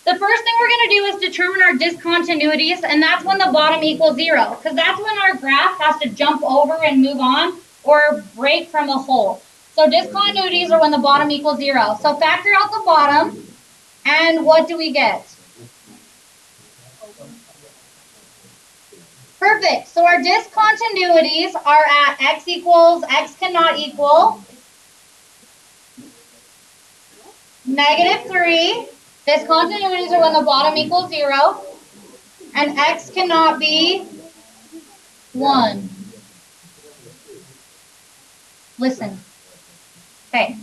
The first thing we're going to do is determine our discontinuities, and that's when the bottom equals 0, because that's when our graph has to jump over and move on or break from a hole. So discontinuities are when the bottom equals 0. So factor out the bottom, and what do we get? Perfect. So our discontinuities are at x equals, x cannot equal -3. Discontinuities are when the bottom equals 0. And x cannot be 1. Listen. Okay.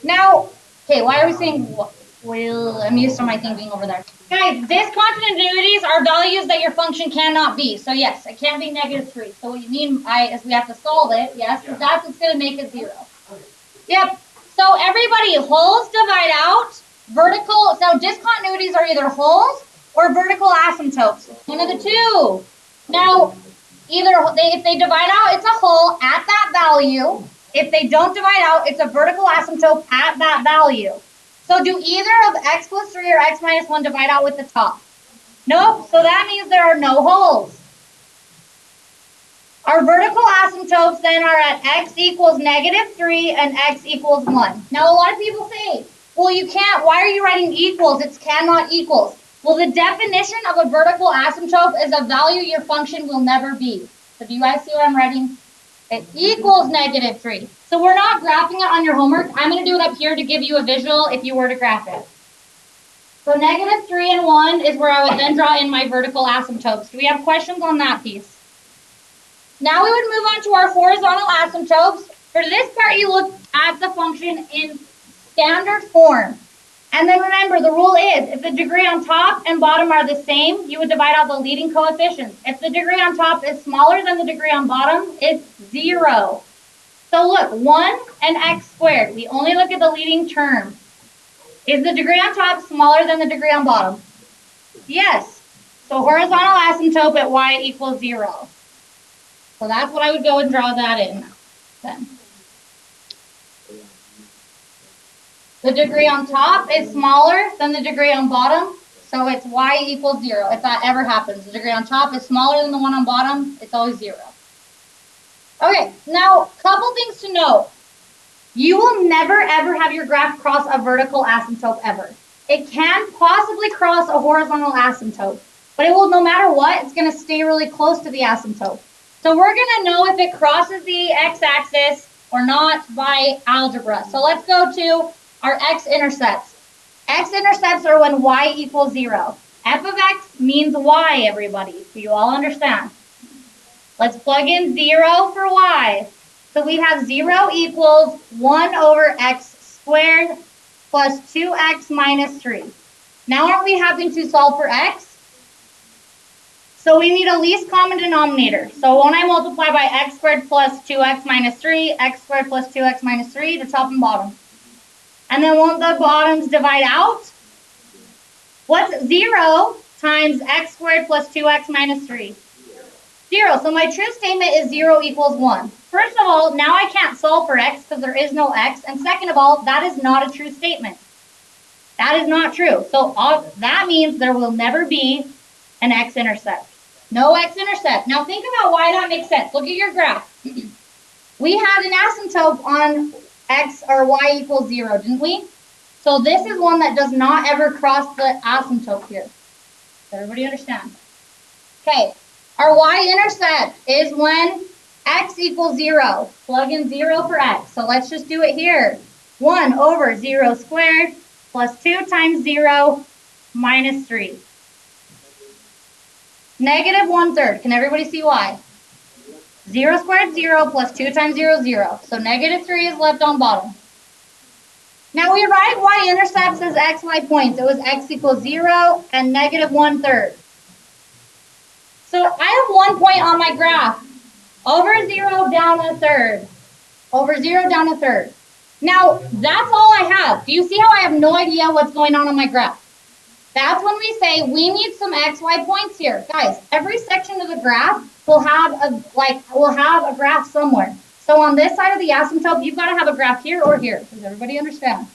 Now, okay, why are we saying, well, I'm used to my thinking over there. Guys, discontinuities are values that your function cannot be. So yes, it can't be -3. So what you mean by is we have to solve it, yes, because that's what's going to make it 0. Yep. So everybody, holes divide out, vertical, so discontinuities are either holes or vertical asymptotes. One of the two. Now, if they divide out, it's a hole at that value. If they don't divide out, it's a vertical asymptote at that value. So do either of x plus 3 or x minus 1 divide out with the top? Nope. So that means there are no holes. Our vertical asymptotes then are at x equals -3 and x equals 1. Now, a lot of people say, well, you can't, why are you writing equals? It's cannot equals. Well, the definition of a vertical asymptote is a value your function will never be. So do you guys see what I'm writing? It equals -3. So we're not graphing it on your homework. I'm going to do it up here to give you a visual if you were to graph it. So -3 and 1 is where I would then draw in my vertical asymptotes. Do we have questions on that piece? Now we would move on to our horizontal asymptotes. For this part, you look at the function in standard form. And then remember, the rule is, if the degree on top and bottom are the same, you would divide out the leading coefficients. If the degree on top is smaller than the degree on bottom, it's 0. So look, 1 and x squared. We only look at the leading term. Is the degree on top smaller than the degree on bottom? Yes. So horizontal asymptote at y equals 0. So that's what I would go and draw that in then. The degree on top is smaller than the degree on bottom, so it's y equals 0. If that ever happens, the degree on top is smaller than the one on bottom, it's always 0. Okay, now, couple things to note. You will never ever have your graph cross a vertical asymptote ever. It can possibly cross a horizontal asymptote, but it will, no matter what, it's going to stay really close to the asymptote. So we're going to know if it crosses the x-axis or not by algebra. So let's go to our x-intercepts. X-intercepts are when y equals 0. F of x means y, everybody. Do you all understand? Let's plug in 0 for y. So we have 0 equals 1 over x squared plus 2x minus 3. Now aren't we having to solve for x? So we need a least common denominator. So when I multiply by x squared plus 2x minus 3, x squared plus 2x minus 3, the top and bottom. And then won't the bottoms divide out? What's 0 times x squared plus 2x minus 3? 0. So my true statement is 0 equals 1. First of all, now I can't solve for x because there is no x. And second of all, that is not a true statement. That is not true. So that means there will never be an x-intercept. No x-intercept. Now think about why that makes sense. Look at your graph. We had an asymptote on x or y equals 0, didn't we? So this is one that does not ever cross the asymptote here. Does everybody understand? Okay. Our y-intercept is when x equals 0. Plug in 0 for x. So let's just do it here. 1 over 0 squared plus 2 times 0 minus 3. Negative 1/3. Can everybody see why? 0 squared 0 plus 2 times 0 is 0. So negative 3 is left on bottom. Now we write y-intercepts as xy points. It was x equals 0 and negative 1/3. So I have 1 point on my graph. Over 0, down 1/3. Over 0, down 1/3. Now, that's all I have. Do you see how I have no idea what's going on my graph? That's when we say we need some xy points here. Guys, every section of the graph will have a graph somewhere. So on this side of the asymptote, you've got to have a graph here or here. Does everybody understand?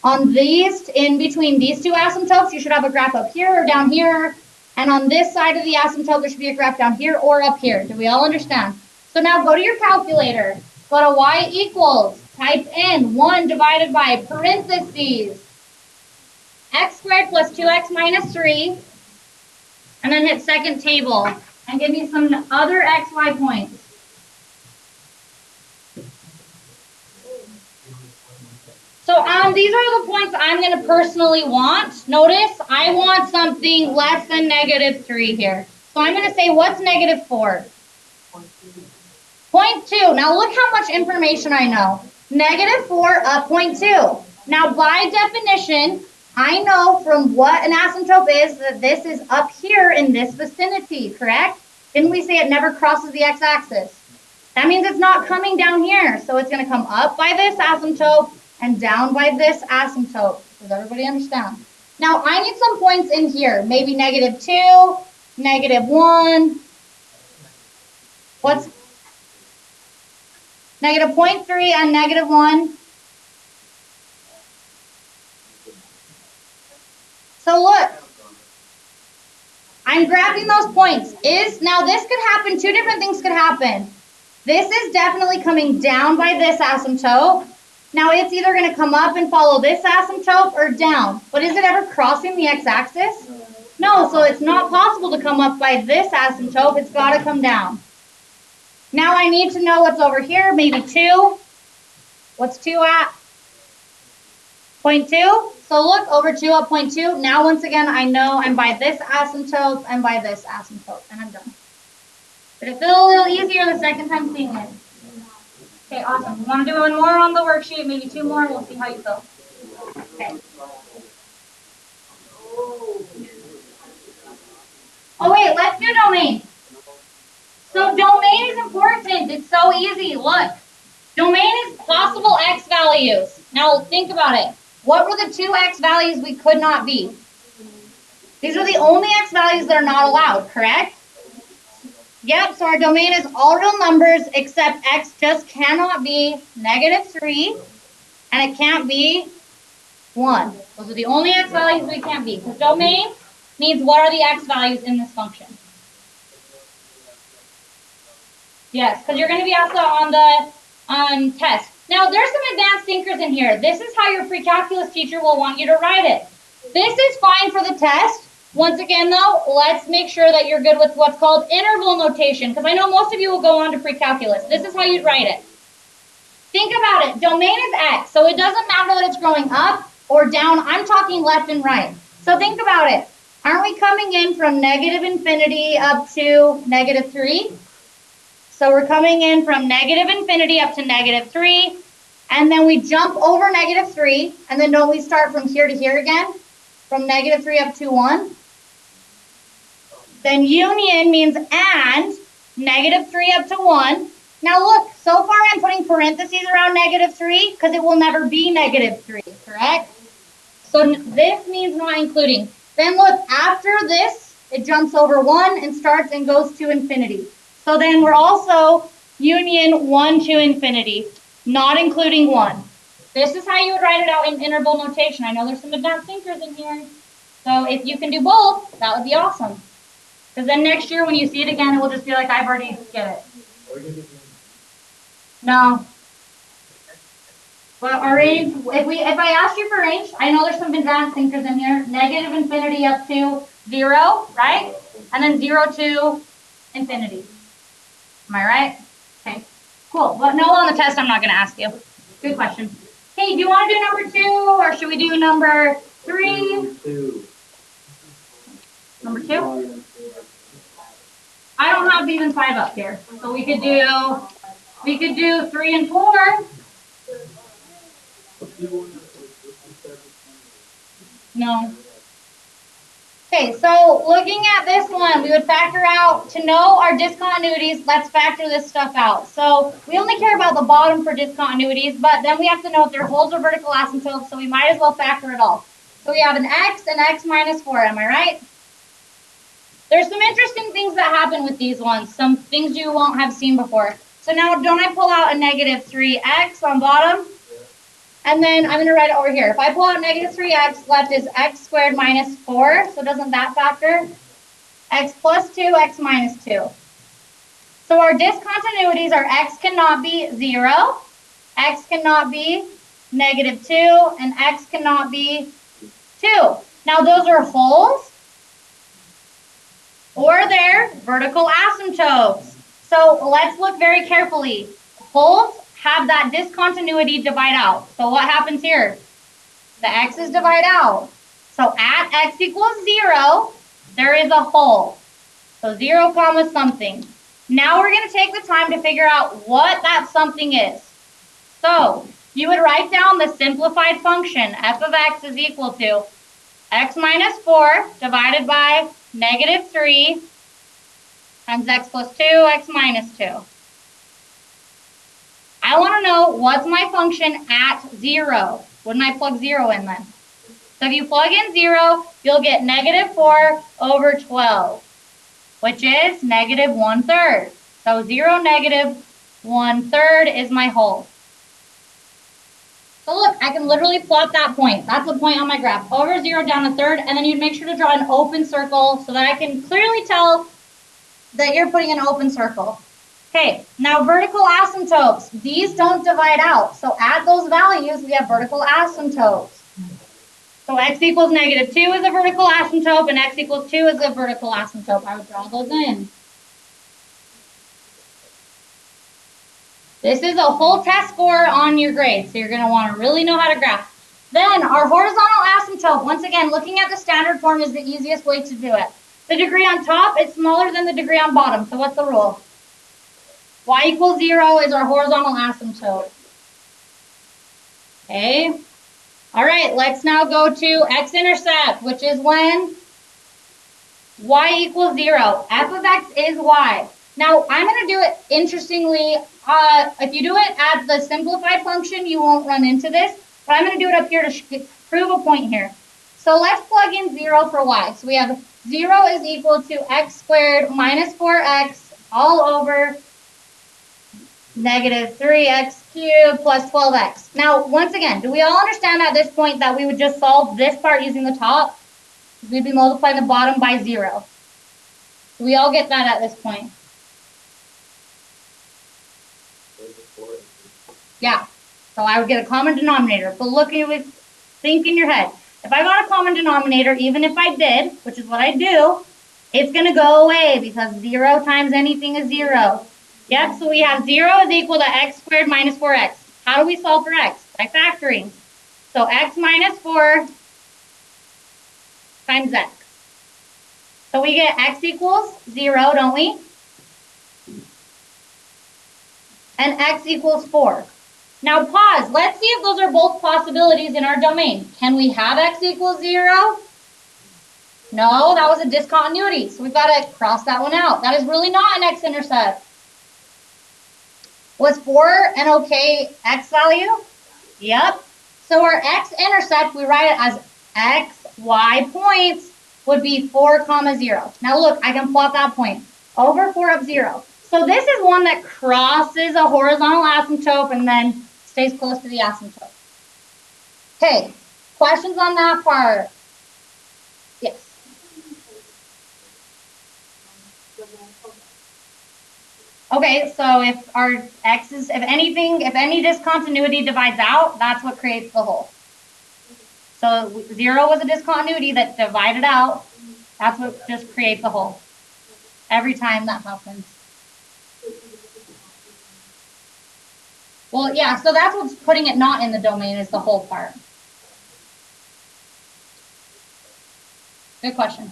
On these, in between these two asymptotes, you should have a graph up here or down here. And on this side of the asymptote, there should be a graph down here or up here. Do we all understand? So now go to your calculator. Go to y equals, type in 1 divided by parentheses, x squared plus 2x minus 3, and then hit second table, and give me some other xy points. So these are the points I'm going to personally want. Notice I want something less than -3 here. So I'm going to say, what's -4? 0.2. Now look how much information I know. -4 up 0.2. Now by definition, I know from what an asymptote is that this is up here in this vicinity, correct? Didn't we say it never crosses the x-axis? That means it's not coming down here. So it's going to come up by this asymptote and down by this asymptote. Does everybody understand? Now I need some points in here. Maybe -2, -1. What's -0.3 and -1? So look, I'm grabbing those points. Now this could happen, two different things could happen. This is definitely coming down by this asymptote. Now it's either going to come up and follow this asymptote or down. But is it ever crossing the x-axis? No, so it's not possible to come up by this asymptote. It's got to come down. Now I need to know what's over here, maybe 2. What's 2 at? 0.2. So look, over 2 up 0.2. Now once again, I know I'm by this asymptote and by this asymptote, and I'm done. Did it feel a little easier the second time seeing it? Okay, awesome. We want to do one more on the worksheet, maybe 2 more, and we'll see how you feel. Okay. Oh wait, let's do domain. So domain is important. It's so easy. Look, domain is possible x values. Now think about it. What were the 2 x values we could not be? These are the only x values that are not allowed, correct? Yep, so our domain is all real numbers except x just cannot be -3 and it can't be 1. Those are the only x values we can't be. Because domain means what are the x values in this function. Yes, because you're going to be asked that on the test. Now, there's some advanced thinkers in here. This is how your pre-calculus teacher will want you to write it. This is fine for the test. Once again, though, let's make sure that you're good with what's called interval notation, because I know most of you will go on to pre-calculus. This is how you'd write it. Think about it. Domain is x, so it doesn't matter that it's growing up or down. I'm talking left and right. So think about it. Aren't we coming in from -infinity up to -3? So we're coming in from -infinity up to -3, and then we jump over -3, and then don't we start from here to here again? From -3 up to 1? Then union means and -3 up to 1. Now look, so far I'm putting parentheses around -3 because it will never be -3, correct? So this means not including. Then look, after this, it jumps over 1 and starts and goes to infinity. So then we're also union 1 to infinity, not including 1. This is how you would write it out in interval notation. I know there's some advanced thinkers in here. So if you can do both, that would be awesome. Because then next year when you see it again, it will just be like, I've already get it. No. But our range, if I asked you for range, I know there's some advanced thinkers in here. -infinity up to 0, right? And then 0 to infinity. Am I right? Okay, cool. But no, on the test, I'm not going to ask you. Good question. Hey, do you want to do number 2 or should we do number 3? Number 2? I don't have even 5 up here. So we could do 3 and 4. No. Okay, so looking at this one, we would factor out, to know our discontinuities, let's factor this stuff out. So we only care about the bottom for discontinuities, but then we have to know if they're holes or vertical asymptotes, so we might as well factor it all. So we have an x and x minus 4, am I right? There's some interesting things that happen with these ones, some things you won't have seen before. So now don't I pull out a -3x on bottom? And then I'm going to write it over here. If I pull out negative 3x, left is x squared minus 4. So doesn't that factor? X plus 2, x minus 2. So our discontinuities are x cannot be 0, x cannot be negative 2, and x cannot be 2. Now those are holes, or they're vertical asymptotes. So let's look very carefully. Holes have that discontinuity divide out. So what happens here? The x's divide out. So at x equals 0, there is a hole. So 0 comma something. Now we're going to take the time to figure out what that something is. So you would write down the simplified function f of x is equal to x minus 4 divided by negative 3 times x plus 2, x minus 2. I want to know what's my function at 0. Wouldn't I plug 0 in then? So if you plug in 0, you'll get negative 4 over 12, which is negative 1/3. So 0, negative 1/3 is my hole. So look, I can literally plot that point. That's the point on my graph. Over 0, down 1/3, and then you'd make sure to draw an open circle so that I can clearly tell that you're putting an open circle. Okay, now vertical asymptotes. These don't divide out. So at those values, we have vertical asymptotes. So x equals negative 2 is a vertical asymptote, and x equals 2 is a vertical asymptote. I would draw those in. This is a whole test score on your grade, so you're going to want to really know how to graph. Then our horizontal asymptote, once again, looking at the standard form is the easiest way to do it. The degree on top is smaller than the degree on bottom, so what's the rule? Y equals 0 is our horizontal asymptote. Okay. All right, let's now go to X-intercept, which is when y equals 0. F of x is y. Now, I'm going to do it interestingly. If you do it at the simplified function, you won't run into this. But I'm going to do it up here to prove a point here. So let's plug in 0 for y. So we have 0 is equal to x squared minus 4x all over negative 3x cubed plus 12x. Now, once again, do we all understand at this point that we would just solve this part using the top? We'd be multiplying the bottom by 0. Do we all get that at this point? Yeah. So I would get a common denominator. But look, you would think in your head, if I got a common denominator, even if I did, which is what I do, it's going to go away because 0 times anything is 0. Yep, so we have 0 is equal to x squared minus 4x. How do we solve for x? By factoring. So x minus 4 times x. So we get x equals 0, don't we? And x equals 4. Now pause. Let's see if those are both possibilities in our domain. Can we have x equals 0? No, that was a discontinuity. So we've got to cross that one out. That is really not an x-intercept. Was 4 an okay x value? Yep. So our x-intercept, we write it as x, y points would be 4, 0. Now look, I can plot that point. Over 4 up 0. So this is one that crosses a horizontal asymptote and then stays close to the asymptote. Okay, questions on that part? Yes. Okay, so if our x's, if any discontinuity divides out, that's what creates the hole. So 0 was a discontinuity that divided out. That's what just creates the hole. Every time that happens. Well, yeah, so that's what's putting it not in the domain is the whole part. Good question.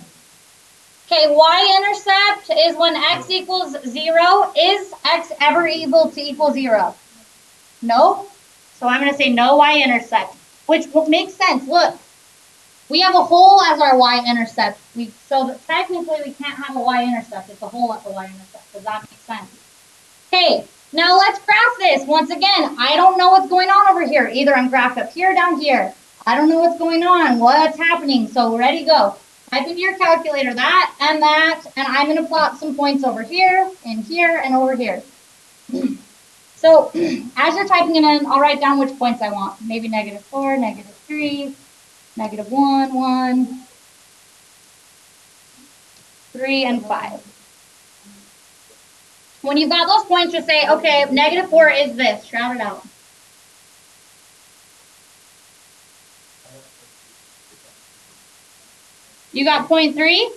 Okay, y-intercept is when x equals 0. Is x ever able to equal 0? No. So I'm going to say no y-intercept, which makes sense. Look, we have a hole as our y-intercept. So that technically we can't have a y-intercept. It's a hole at the y-intercept. Does that make sense? Okay, now let's graph this. Once again, I don't know what's going on over here. Either I'm graphed up here or down here. I don't know what's going on, what's happening. So ready, go. Type into your calculator that, and I'm going to plot some points over here, and over here. So So as you're typing it in, I'll write down which points I want. Maybe -4, -3, -1, 1, 3, and 5. When you've got those points, just say, okay, -4 is this. Shout it out. You got 0.3?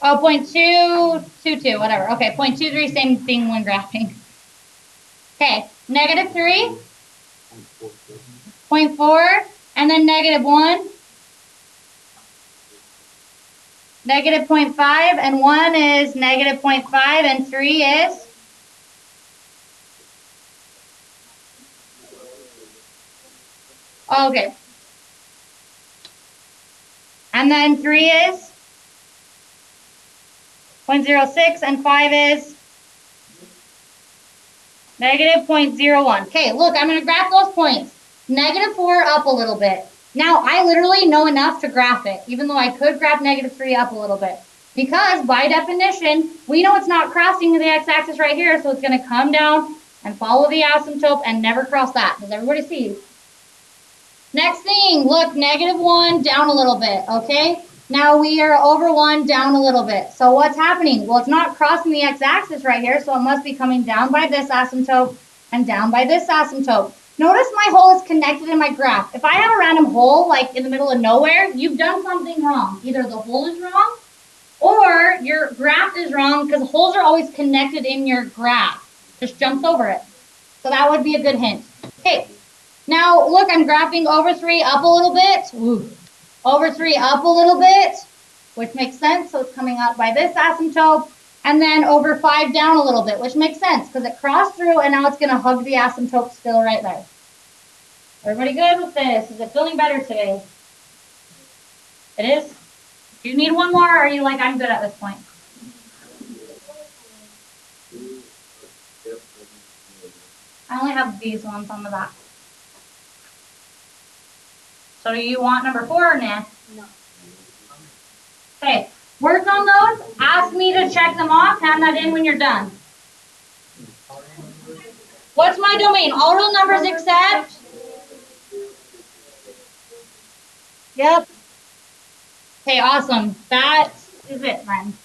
Oh, 0.222, whatever. Okay, 0.23, same thing when graphing. Okay, -3, 0.4, and then -1, -0.5, and 1 is -0.5, and 3 is? Okay. And then 3 is 0.06, and 5 is -0.01. Okay, look, I'm going to graph those points. -4 up a little bit. Now, I literally know enough to graph it, even though I could graph -3 up a little bit. Because, by definition, we know it's not crossing the x-axis right here, so it's going to come down and follow the asymptote and never cross that. Does everybody see? Next thing, look, -1 down a little bit, okay? Now we are over 1 down a little bit. So what's happening? Well, it's not crossing the x-axis right here, so it must be coming down by this asymptote and down by this asymptote. Notice my hole is connected in my graph. If I have a random hole, like in the middle of nowhere, you've done something wrong. Either the hole is wrong or your graph is wrong because holes are always connected in your graph. Just jumps over it. So that would be a good hint. Okay. Now, look, I'm graphing over 3 up a little bit. Ooh. Over 3 up a little bit, which makes sense. So it's coming up by this asymptote. And then over 5 down a little bit, which makes sense because it crossed through and now it's going to hug the asymptote still right there. Everybody good with this? Is it feeling better today? It is? Do you need one more or are you like, I'm good at this point? I only have these ones on the back. So do you want number 4 or nah? No. Okay, work on those. Ask me to check them off. Hand that in when you're done. What's my domain? All real numbers except? Yep. Okay, awesome. That is it then.